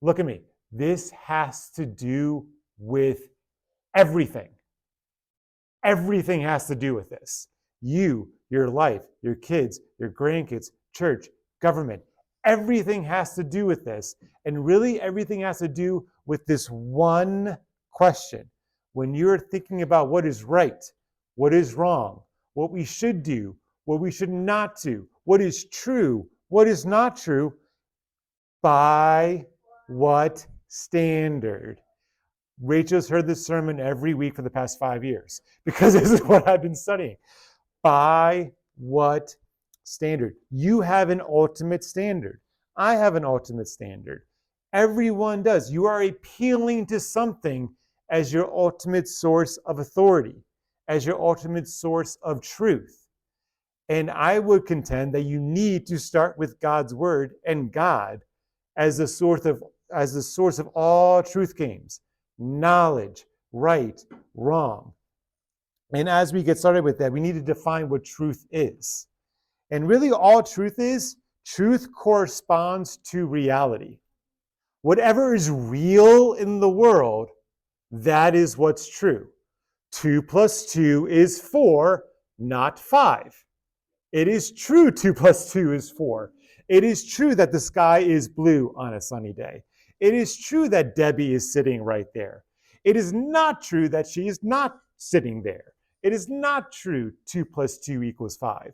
Look at me. This has to do with everything. Everything has to do with this. You, your life, your kids, your grandkids, church, government, everything has to do with this. And really, everything has to do with this one question. When you're thinking about what is right, what is wrong, what we should do, what we should not do, what is true, what is not true, by what standard? Rachel's heard this sermon every week for the past 5 years because this is what I've been studying. By what standard? You have an ultimate standard. I have an ultimate standard. Everyone does. You are appealing to something as your ultimate source of authority, as your ultimate source of truth. And I would contend that you need to start with God's word and God as the source of all truth games, knowledge, right, wrong. And as we get started with that, we need to define what truth is. And really all truth corresponds to reality. Whatever is real in the world, that is what's true. 2 plus 2 is 4, not 5. It is true 2 plus 2 is 4. It is true that the sky is blue on a sunny day. It is true that Debbie is sitting right there. It is not true that she is not sitting there. It is not true 2 plus 2 equals 5.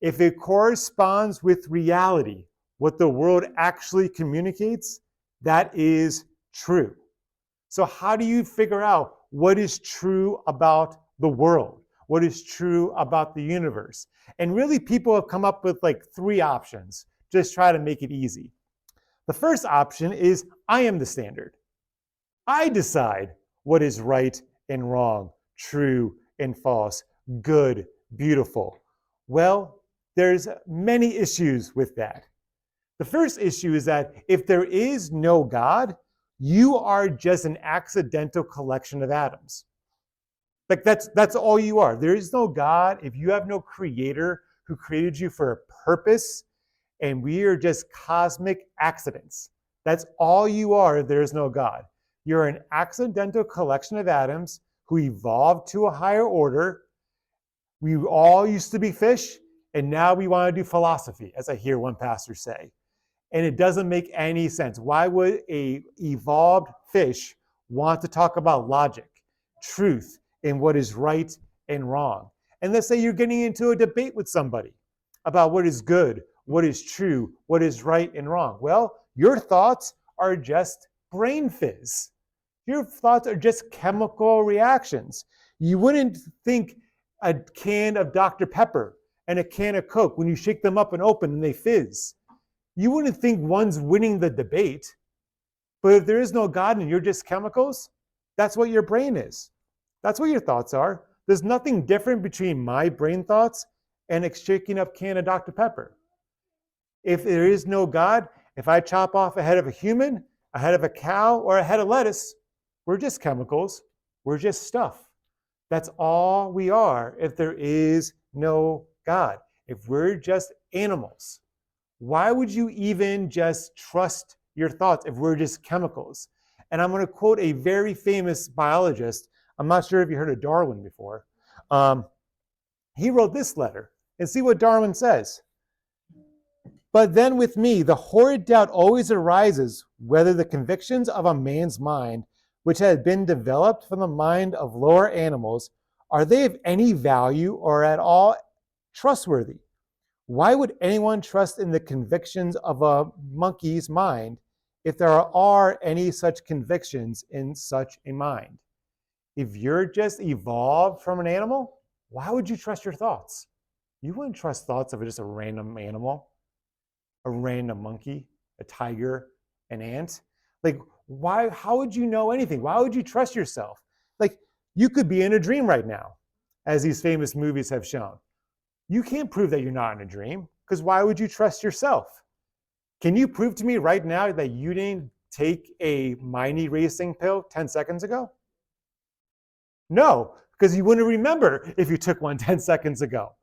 If it corresponds with reality, what the world actually communicates, that is true. So how do you figure out what is true about the world? What is true about the universe? And really, people have come up with like 3 options. Just try to make it easy. The first option is I am the standard. I decide what is right and wrong, true and false, good, beautiful. Well, there's many issues with that. The first issue is that if there is no God, you are just an accidental collection of atoms. Like that's all you are. There is no God. If you have no creator who created you for a purpose, and we are just cosmic accidents. That's all you are if there is no God. You're an accidental collection of atoms who evolved to a higher order. We all used to be fish, and now we want to do philosophy, as I hear one pastor say. And it doesn't make any sense. Why would an evolved fish want to talk about logic, truth, and what is right and wrong? And let's say you're getting into a debate with somebody about what is good, what is true, what is right and wrong. Well, your thoughts are just brain fizz. Your thoughts are just chemical reactions. You wouldn't think a can of Dr. Pepper and a can of Coke, when you shake them up and open and they fizz, you wouldn't think one's winning the debate. But if there is no God and you're just chemicals, that's what your brain is. That's what your thoughts are. There's nothing different between my brain thoughts and a shaking up can of Dr. Pepper. If there is no God, if I chop off a head of a human, a head of a cow, or a head of lettuce, we're just chemicals. We're just stuff. That's all we are if there is no God. If we're just animals, why would you even just trust your thoughts if we're just chemicals? And I'm going to quote a very famous biologist. I'm not sure if you heard of Darwin before. He wrote this letter, and see what Darwin says. But then with me, the horrid doubt always arises whether the convictions of a man's mind, which had been developed from the mind of lower animals, are they of any value or at all trustworthy? Why would anyone trust in the convictions of a monkey's mind if there are any such convictions in such a mind? If you're just evolved from an animal, why would you trust your thoughts? You wouldn't trust thoughts of just a random animal, a random monkey, a tiger, an ant. Like, why? How would you know anything? Why would you trust yourself? Like, you could be in a dream right now, as these famous movies have shown. You can't prove that you're not in a dream, because why would you trust yourself? Can you prove to me right now that you didn't take a mind erasing pill 10 seconds ago? No, because you wouldn't remember if you took one 10 seconds ago.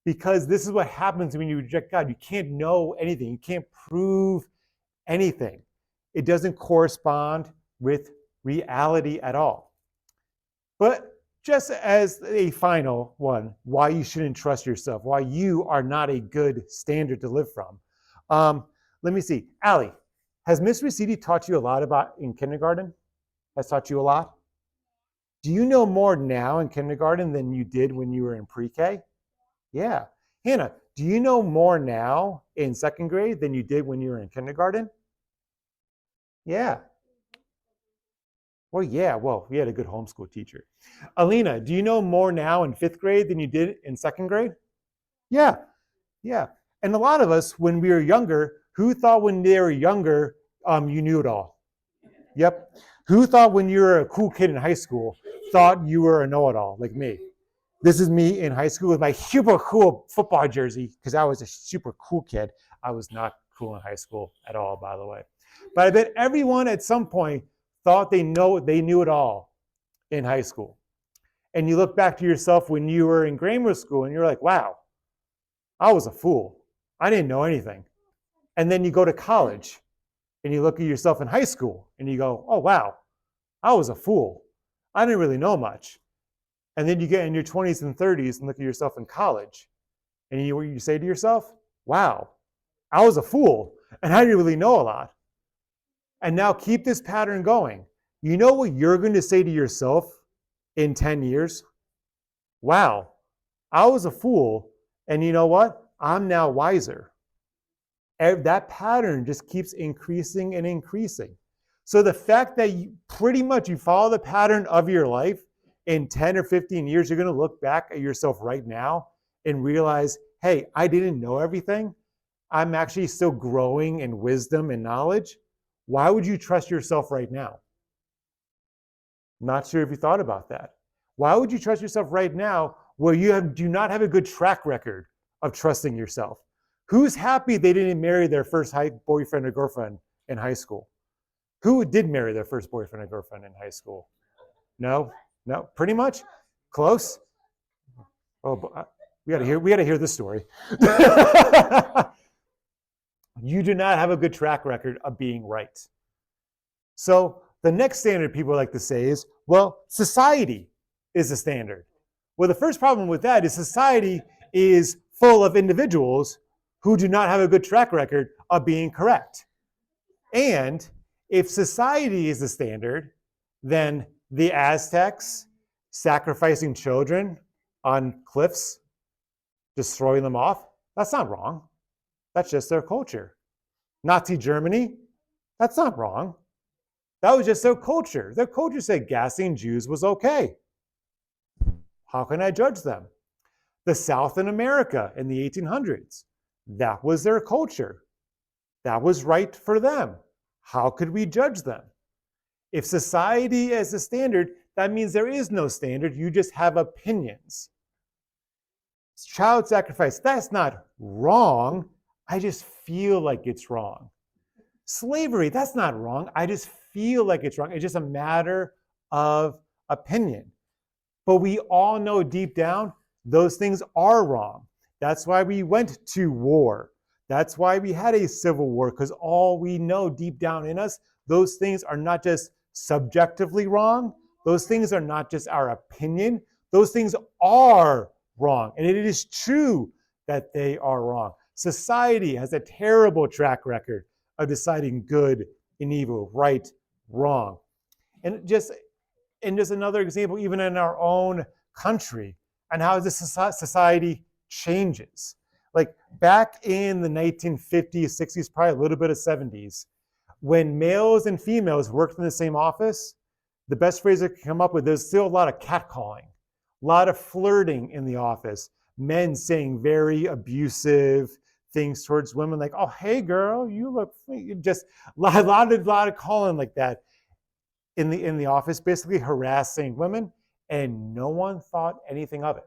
Because this is what happens when you reject God. You can't know anything. You can't prove anything. It doesn't correspond with reality at all. But just as a final one, why you shouldn't trust yourself, why you are not a good standard to live from. Let me see. Allie, has Miss Ricidi taught you a lot about in kindergarten? Has taught you a lot? Do you know more now in kindergarten than you did when you were in pre-K? Yeah. Hannah, do you know more now in second grade than you did when you were in kindergarten? Yeah. Well, yeah, well, we had a good homeschool teacher. Alina, do you know more now in fifth grade than you did in second grade? Yeah, yeah. And a lot of us, when we were younger, who thought when they were younger, you knew it all? Yep. Who thought when you were a cool kid in high school, thought you were a know-it-all, like me? This is me in high school with my super cool football jersey, because I was a super cool kid. I was not cool in high school at all, by the way. But I bet everyone at some point thought they knew it all in high school. And you look back to yourself when you were in grammar school and you're like, wow, I was a fool. I didn't know anything. And then you go to college and you look at yourself in high school and you go, oh, wow, I was a fool. I didn't really know much. And then you get in your 20s and 30s and look at yourself in college and you say to yourself, wow, I was a fool and I didn't really know a lot. And now keep this pattern going. You know what you're going to say to yourself in 10 years? Wow, I was a fool. And you know what? I'm now wiser. That pattern just keeps increasing and increasing. So the fact that you follow the pattern of your life, in 10 or 15 years, you're going to look back at yourself right now and realize, hey, I didn't know everything. I'm actually still growing in wisdom and knowledge. Why would you trust yourself right now? Not sure if you thought about that. Why would you trust yourself right now where you do not have a good track record of trusting yourself? Who's happy they didn't marry their first boyfriend or girlfriend in high school? Who did marry their first boyfriend or girlfriend in high school? No, pretty much close. Oh, we gotta hear this story. You do not have a good track record of being right. So the next standard people like to say is, well, society is a standard. Well, the first problem with that is society is full of individuals who do not have a good track record of being correct. And if society is the standard, then the Aztecs sacrificing children on cliffs, destroying them off, that's not wrong. That's just their culture. Nazi Germany, that's not wrong. That was just their culture. Their culture said gassing Jews was okay. How can I judge them? The South in America in the 1800s, that was their culture. That was right for them. How could we judge them? If society is a standard, that means there is no standard. You just have opinions. Child sacrifice, that's not wrong. I just feel like it's wrong. Slavery, that's not wrong. I just feel like it's wrong. It's just a matter of opinion. But we all know deep down, those things are wrong. That's why we went to war. That's why we had a civil war, because all we know deep down in us, those things are not just subjectively wrong. Those things are not just our opinion. Those things are wrong. And it is true that they are wrong. Society has a terrible track record of deciding good and evil, right, wrong. And just another example, even in our own country, and how this society changes. Like back in the 1950s, 60s, probably a little bit of 70s, when males and females worked in the same office, the best phrase I could come up with, there's still a lot of catcalling, a lot of flirting in the office, men saying very abusive things towards women, like, oh, hey, girl, you look, just a lot of calling like that in the office, basically harassing women, and no one thought anything of it.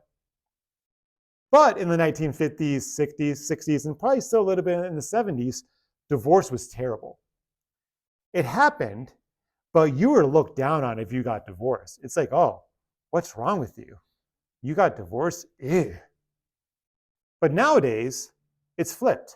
But in the 1950s, 60s, and probably still a little bit in the 70s, divorce was terrible. It happened, but you were looked down on if you got divorced. It's like, oh, what's wrong with you? You got divorced? Ew. But nowadays, it's flipped.